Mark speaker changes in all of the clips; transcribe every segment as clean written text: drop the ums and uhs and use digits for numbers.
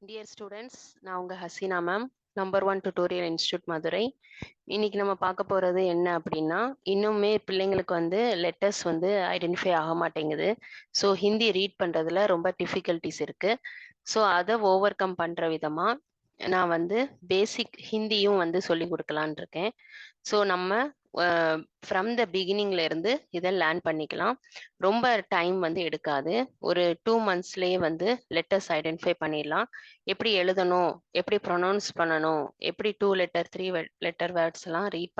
Speaker 1: Dear students, நான் உங்கள் Hasina ma'am, number 1 tutorial institute Madurai. இன்னைக்கு நம்ம பார்க்க போகிறது என்ன அப்படின்னா, இன்னுமே பிள்ளைங்களுக்கு வந்து லெட்டர்ஸ் வந்து ஐடென்டிஃபை ஆக மாட்டேங்குது. ஸோ ஹிந்தி ரீட் பண்ணுறதுல ரொம்ப டிஃபிகல்ட்டிஸ் இருக்குது. ஸோ அதை ஓவர் கம் பண்ணுற விதமாக நான் வந்து பேசிக் ஹிந்தியும் வந்து சொல்லி கொடுக்கலான் இருக்கேன். ஸோ நம்ம ஃப்ரம் த பிகினிங்ல இருந்து இதை லேர்ன் பண்ணிக்கலாம். ரொம்ப டைம் வந்து எடுக்காது. ஒரு 2 monthsலேயே வந்து லெட்டர்ஸ் ஐடென்டிஃபை பண்ணிடலாம். எப்படி எழுதணும், எப்படி ப்ரொனவுன்ஸ் பண்ணணும், எப்படி 2 லெட்டர் 3 லெட்டர் வேர்ட்ஸ் எல்லாம் ரீட்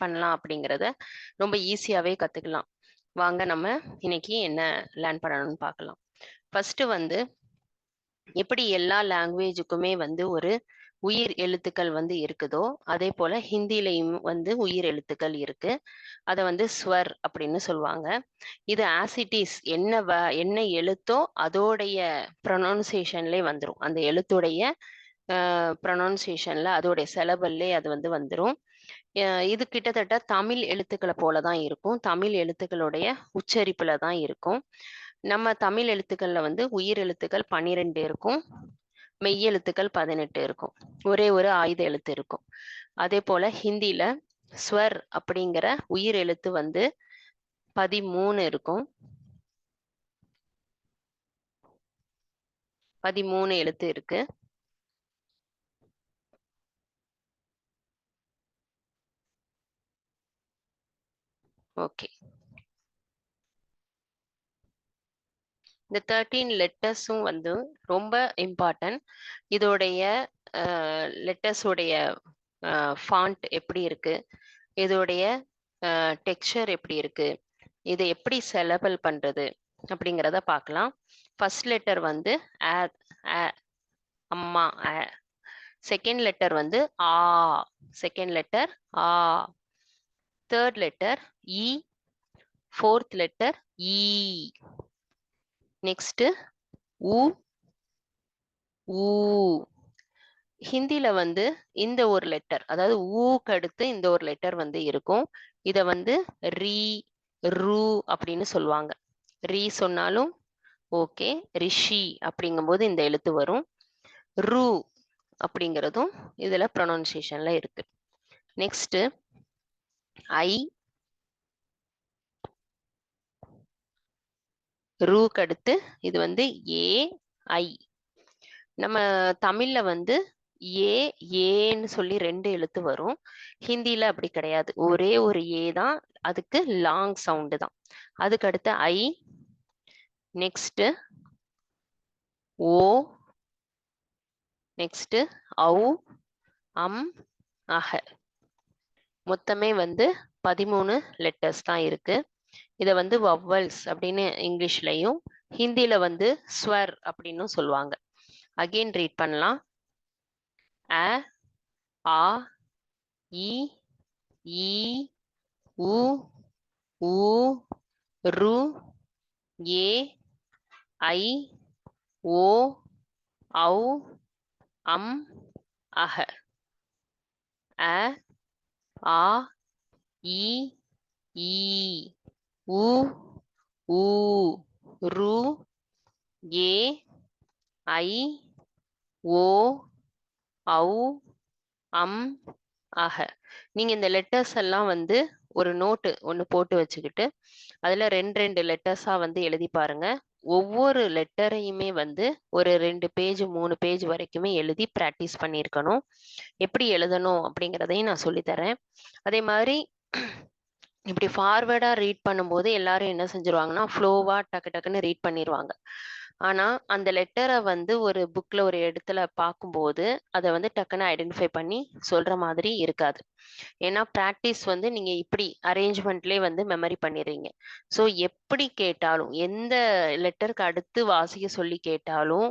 Speaker 1: பண்ணலாம் அப்படிங்கிறத ரொம்ப ஈஸியாகவே கற்றுக்கலாம். வாங்க நம்ம இன்னைக்கு என்ன லேர்ன் பண்ணணும்னு பார்க்கலாம். ஃபர்ஸ்ட் வந்து எப்படி எல்லா லாங்குவேஜுக்குமே வந்து ஒரு உயிர் எழுத்துக்கள் வந்து இருக்குதோ அதே போல ஹிந்திலையும் வந்து உயிர் எழுத்துக்கள் இருக்கு. அதை வந்து ஸ்வர் அப்படின்னு சொல்லுவாங்க. இது ஆசிட்டிஸ் என்ன எழுத்தோ அதோடைய ப்ரொனவுன்சியேஷன்லேயே வந்துடும். அந்த எழுத்துடைய ப்ரொனவுன்சியேஷன்ல அதோடைய செலபல்லே அது வந்து வந்துடும். இது கிட்டத்தட்ட தமிழ் எழுத்துக்களை போல தான் இருக்கும். தமிழ் எழுத்துக்களுடைய உச்சரிப்புல தான் இருக்கும். நம்ம தமிழ் எழுத்துக்கள்ல வந்து உயிர் எழுத்துக்கள் 12 இருக்கும், மெய்யெழுத்துக்கள் 18 இருக்கும். ஒரே ஒரு ஆயுத எழுத்து இருக்கும். அதே போல ஹிந்தில ஸ்வர் அப்படிங்கிற உயிர் எழுத்து வந்து 13 இருக்கும். 13 எழுத்து இருக்கு. ஓகே, இந்த 13 லெட்டர்ஸும் வந்து ரொம்ப இம்பார்ட்டன்ட். இதோடைய லெட்டர்ஸோடைய ஃபாண்ட் எப்படி இருக்கு, இதோடைய டெக்ஸ்சர் எப்படி இருக்கு, இதை எப்படி செலபல் பண்றது அப்படிங்கிறத பார்க்கலாம். ஃபர்ஸ்ட் லெட்டர் வந்து அம்மா. செகண்ட் லெட்டர் வந்து ஆ. செகண்ட் லெட்டர் ஆ. Third letter E. Fourth letter ஈ. நெக்ஸ்ட் உ. ஊ. ஹிந்தில வந்து இந்த ஒரு லெட்டர், அதாவது ஊக்கு அடுத்து இந்த ஒரு லெட்டர் வந்து இருக்கும். இத வந்து ரீ, ரூ அப்படின்னு சொல்லுவாங்க. ரீ சொன்னாலும் ஓகே. ரிஷி அப்படிங்கும்போது இந்த எழுத்து வரும். ரூ அப்படிங்கிறதும் இதுல ப்ரொனவுன்சியேஷன்ல இருக்கு. நெக்ஸ்ட் ஐ. ரூக்கு அடுத்து இது வந்து ஏ ஐ. நம்ம தமிழ்ல வந்து ஏ ஏன்னு சொல்லி 2 எழுத்து வரும். ஹிந்தில அப்படி கிடையாது, ஒரே ஒரு ஏ தான். அதுக்கு லாங் சவுண்டு தான். அதுக்கு அடுத்து ஐ. நெக்ஸ்ட் ஓ. நெக்ஸ்ட் ஔ, அம், அஹ. மொத்தமே வந்து 13 லெட்டர்ஸ் தான் இருக்கு. இதை வந்து வவ்வல்ஸ் அப்படின்னு இங்கிலீஷ்லயும் ஹிந்தில வந்து ஸ்வர் அப்படின்னு சொல்லுவாங்க. அகெயின் ரீட் பண்ணலாம். அ, ஆ, இ, ஈ, உ, ஊ, ரு, ஏ, ஐ, ஓ, ஔ, அம், அஹ. அ, ஆ, இ, ஈ, உ, ஊ, ரு, ஏ, ஐ, ஓ, ஔ, அம், அஹ. நீங்க இந்த லெட்டர்ஸ் எல்லாம் வந்து ஒரு நோட்டு ஒன்று போட்டு வச்சுக்கிட்டு அதுல 2 லெட்டர்ஸா வந்து எழுதி பாருங்க. ஒவ்வொரு லெட்டரையுமே வந்து ஒரு 2 பேஜ் 3 பேஜ் வரைக்குமே எழுதி ப்ராக்டிஸ் பண்ணியிருக்கணும். எப்படி எழுதணும் அப்படிங்கிறதையும் நான் சொல்லித்தரேன். அதே மாதிரி இப்படி ஃபார்வேர்டா ரீட் பண்ணும்போது எல்லாரும் என்ன செஞ்சிருவாங்கன்னா ஃப்ளோவா டக்கு டக்குன்னு ரீட் பண்ணிடுவாங்க. ஆனா அந்த லெட்டரை வந்து ஒரு புக்ல ஒரு இடத்துல பார்க்கும்போது அதை வந்து டக்குன்னு ஐடென்டிஃபை பண்ணி சொல்ற மாதிரி இருக்காது. ஏன்னா ப்ராக்டிஸ் வந்து நீங்க இப்படி அரேஞ்ச்மெண்ட்லேயே வந்து மெமரி பண்ணிடுறீங்க. ஸோ எப்படி கேட்டாலும் எந்த லெட்டருக்கு அடுத்து வாசிக்க சொல்லி கேட்டாலும்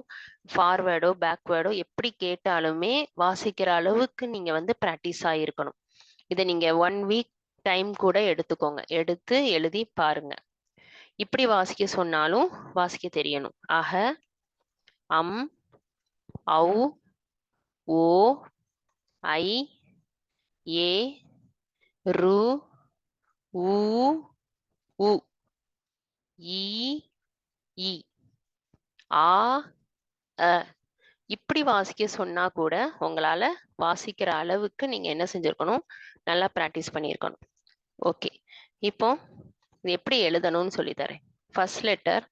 Speaker 1: ஃபார்வேர்டோ பேக்வேர்டோ எப்படி கேட்டாலுமே வாசிக்கிற அளவுக்கு நீங்க வந்து ப்ராக்டிஸ் ஆகிருக்கணும். இதை நீங்க 1 வீக் டைம் கூட எடுத்துக்கோங்க. எடுத்து எழுதி பாருங்க. இப்படி வாசிக்க சொன்னாலும் வாசிக்க தெரியணும். அஹ, அம், ஔ, ஓ, ஐ, ஏ, ரு, ஊ, உ, ஈ, ஈ, ஆ, அ. இப்படி வாசிக்க சொன்னா கூட உங்களால வாசிக்கிற அளவுக்கு நீங்க என்ன செஞ்சிருக்கணும், நல்லா பிராக்டிஸ் பண்ணியிருக்கணும். ஓகே, இப்போ இது எப்படி எழுதணும்னு சொல்லி தரேன். ஃபர்ஸ்ட் லெட்டர்,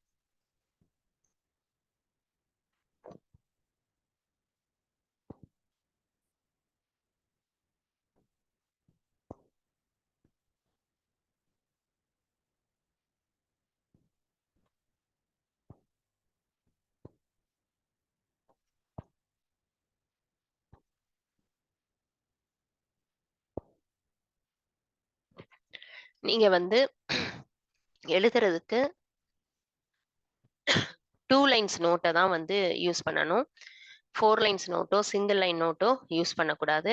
Speaker 1: நீங்க வந்து எழுதுறதுக்கு 2 லைன்ஸ் நோட்டை தான் வந்து யூஸ் பண்ணணும். 4 லைன்ஸ் நோட்டோ சிங்கிள் லைன் நோட்டோ யூஸ் பண்ணக்கூடாது.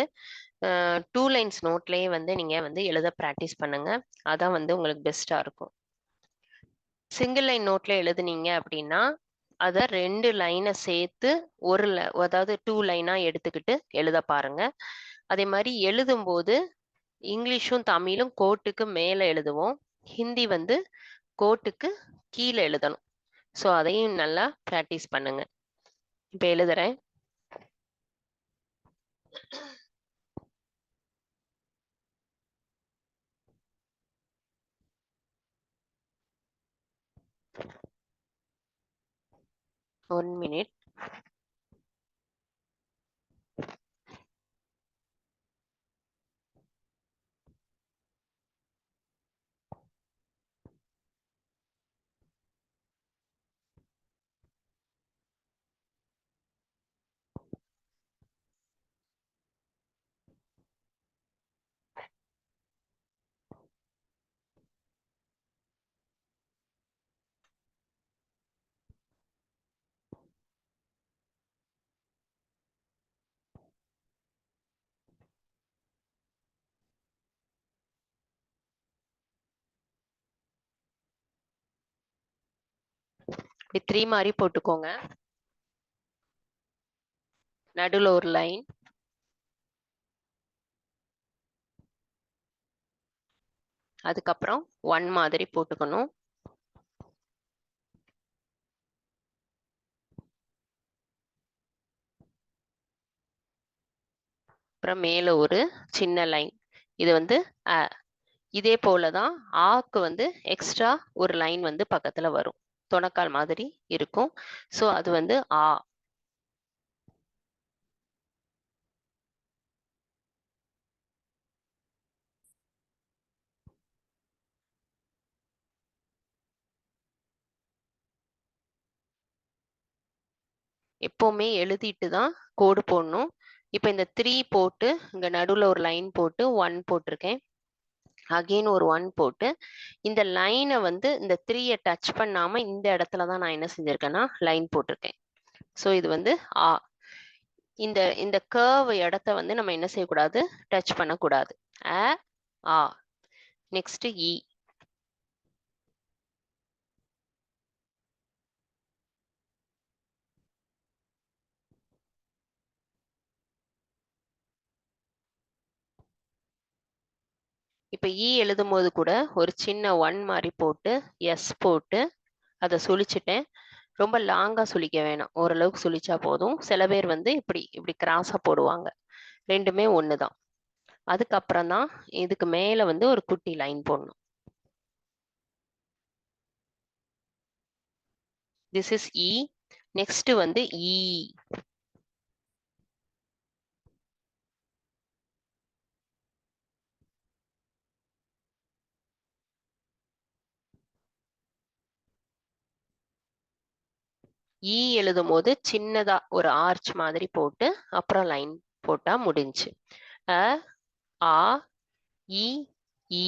Speaker 1: 2 லைன்ஸ் நோட்லயே வந்து நீங்க வந்து எழுத பிராக்டிஸ் பண்ணுங்க. அதான் வந்து உங்களுக்கு பெஸ்டா இருக்கும். சிங்கிள் லைன் நோட்ல எழுதுனீங்க அப்படின்னா அத 2 லைனை சேர்த்து அதாவது 2 லைனா எடுத்துக்கிட்டு எழுத பாருங்க. அதே மாதிரி எழுதும்போது இங்கிலீஷும் தமிழும் கோட்டுக்கு மேல எழுதுவோம். ஹிந்தி வந்து கோட்டுக்கு கீழே எழுதணும். ஸோ அதையும் நல்லா பிராக்டிஸ் பண்ணுங்க. இப்ப எழுதுறேன். One minute. இப்படி 3 மாதிரி போட்டுக்கோங்க. நடுவுல ஒரு லைன், அதுக்கப்புறம் 1 மாதிரி போட்டுக்கணும். அப்புறம் மேல ஒரு சின்ன லைன். இது வந்து அ. இதே போலதான் ஆக்கு வந்து எக்ஸ்ட்ரா ஒரு லைன் வந்து பக்கத்துல வரும். தொணக்கால் மாதிரி இருக்கும். ஸோ அது வந்து ஆ. எப்பவுமே எழுதிட்டு தான் கோடு போடணும். இப்ப இந்த 3 போட்டு இங்க நடுவுல ஒரு லைன் போட்டு 1 போட்டிருக்கேன். அகெயின் ஒரு 1 போட்டு இந்த லைனை வந்து இந்த 3ய டச் பண்ணாம இந்த இடத்துல தான் நான் என்ன செஞ்சிருக்கேன்னா லைன் போட்டிருக்கேன். ஸோ இது வந்து ஆ. இந்த இந்த கர்வ் இடத்த வந்து நம்ம என்ன செய்யக்கூடாது, டச் பண்ணக்கூடாது. அ ஆ. நெக்ஸ்ட் இ. இப்ப இ எழுதும்போது கூட ஒரு சின்ன 1 மாதிரி போட்டு எஸ் போட்டு அதை சுழிச்சிட்டேன். ரொம்ப லாங்கா சுழிக்க வேணாம், ஓரளவுக்கு சுழிச்சா போதும். சில பேர் வந்து இப்படி இப்படி கிராஸா போடுவாங்க. ரெண்டுமே ஒண்ணுதான். அதுக்கப்புறம் தான் இதுக்கு மேல வந்து ஒரு குட்டி லைன் போடணும். This is E. நெக்ஸ்ட் வந்து இ. இ எழுதும் போது சின்னதா ஒரு ஆர்ச் மாதிரி போட்டு அப்புறம் லைன் போட்டா முடிஞ்சு. அ ஆ இ ஈ.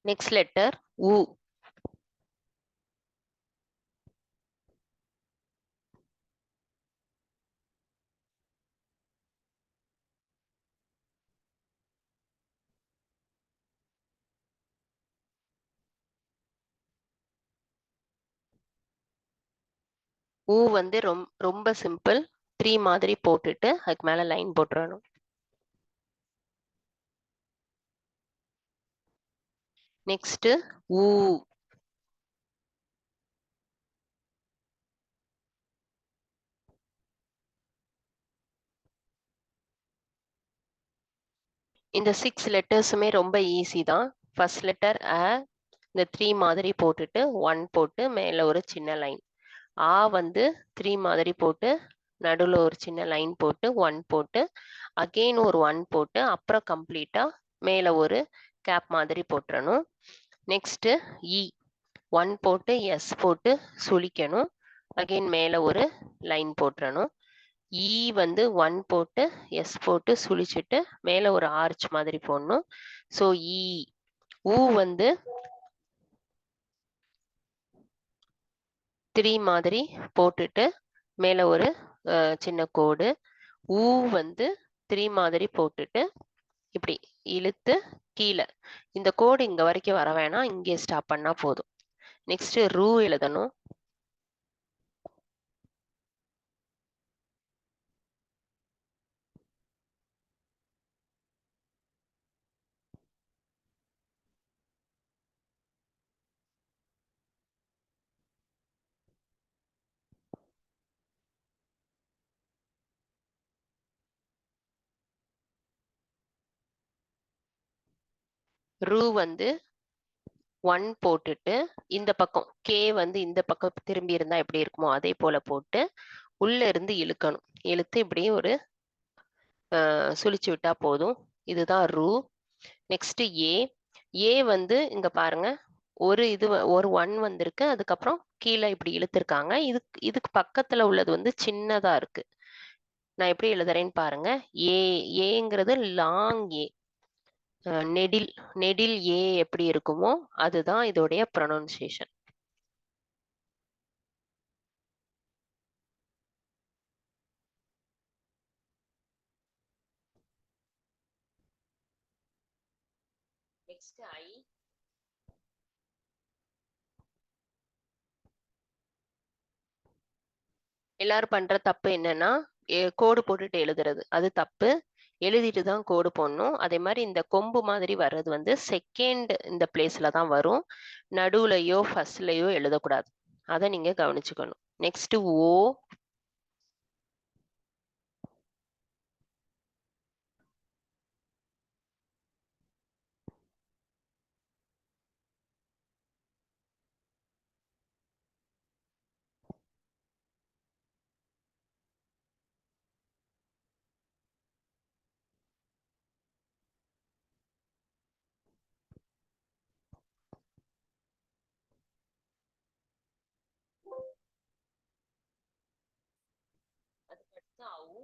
Speaker 1: நெக்ஸ்ட் லெட்டர் உ. ஊ வந்து ரொம்ப சிம்பிள். 3 மாதிரி போட்டுட்டு அதுக்கு மேல லைன் போட்டுறணும். நெக்ஸ்ட் ஊ. இந்த 6 லெட்டர்ஸுமே ரொம்ப ஈஸி தான். ஃபர்ஸ்ட் லெட்டர் அ, இந்த 3 மாதிரி போட்டுட்டு 1 போட்டு மேல ஒரு சின்ன லைன். ஆ வந்து 3 மாதிரி போட்டு நடுவுல ஒரு சின்ன லைன் போட்டு 1 போட்டு அகெயின் ஒரு 1 போட்டு அப்புறம் கம்ப்ளீட்டா மேல ஒரு கேப் மாதிரி போட்டுறணும். நெக்ஸ்ட் இ 1 போட்டு எஸ் போட்டு சுழிக்கணும். அகெயின் மேல ஒரு லைன் போட்டுறணும். இ வந்து 1 போட்டு எஸ் போட்டு சுழிச்சிட்டு மேல ஒரு ஆர்ச் மாதிரி போடணும். ஸோ இ. ஊ வந்து 3 மாதிரி போட்டுட்டு மேல ஒரு சின்ன கோடு. ஊ வந்து 3 மாதிரி போட்டுட்டு இப்படி இழுத்து கீழே இந்த கோடு இங்க வரைக்கும் வர வேணாம், இங்கே ஸ்டாப் பண்ணா போதும். நெக்ஸ்ட் ரூ எழுதணும். ரூ வந்து 1 போட்டுட்டு இந்த பக்கம் கே வந்து இந்த பக்கம் திரும்பி இருந்தா எப்படி இருக்குமோ அதே போல போட்டு உள்ள இருந்து இழுக்கணும். இழுத்து இப்படி ஒரு சுழிச்சு விட்டா போதும். இதுதான் ரூ. நெக்ஸ்ட் ஏ. ஏ வந்து இங்க பாருங்க, ஒரு 1 வந்திருக்கு, அதுக்கப்புறம் கீழே இப்படி இழுத்துருக்காங்க. இதுக்கு பக்கத்துல உள்ளது வந்து சின்னதா இருக்கு. நான் எப்படி எழுதுறேன்னு பாருங்க. ஏ. ஏங்கிறது லாங் ஏ. நெடில் நெடில் ஏ எப்படி இருக்குமோ அதுதான் இதோடைய ப்ரொனவுன்சியேஷன். நெக்ஸ்ட் ஐ. எல்லாரும் பண்ற தப்பு என்னன்னா கோடு போட்டுட்டு எழுதுறது, அது தப்பு. எழுதிட்டு தான் கோடு போடணும். அதே மாதிரி இந்த கொம்பு மாதிரி வர்றது வந்து செகண்ட் இந்த பிளேஸ்ல தான் வரும். நடுவுலையோ ஃபர்ஸ்ட்லயோ எழுதக்கூடாது. அதை நீங்க கவனிச்சுக்கணும். நெக்ஸ்ட் ஓ. அதுக்கடுத்து அவு.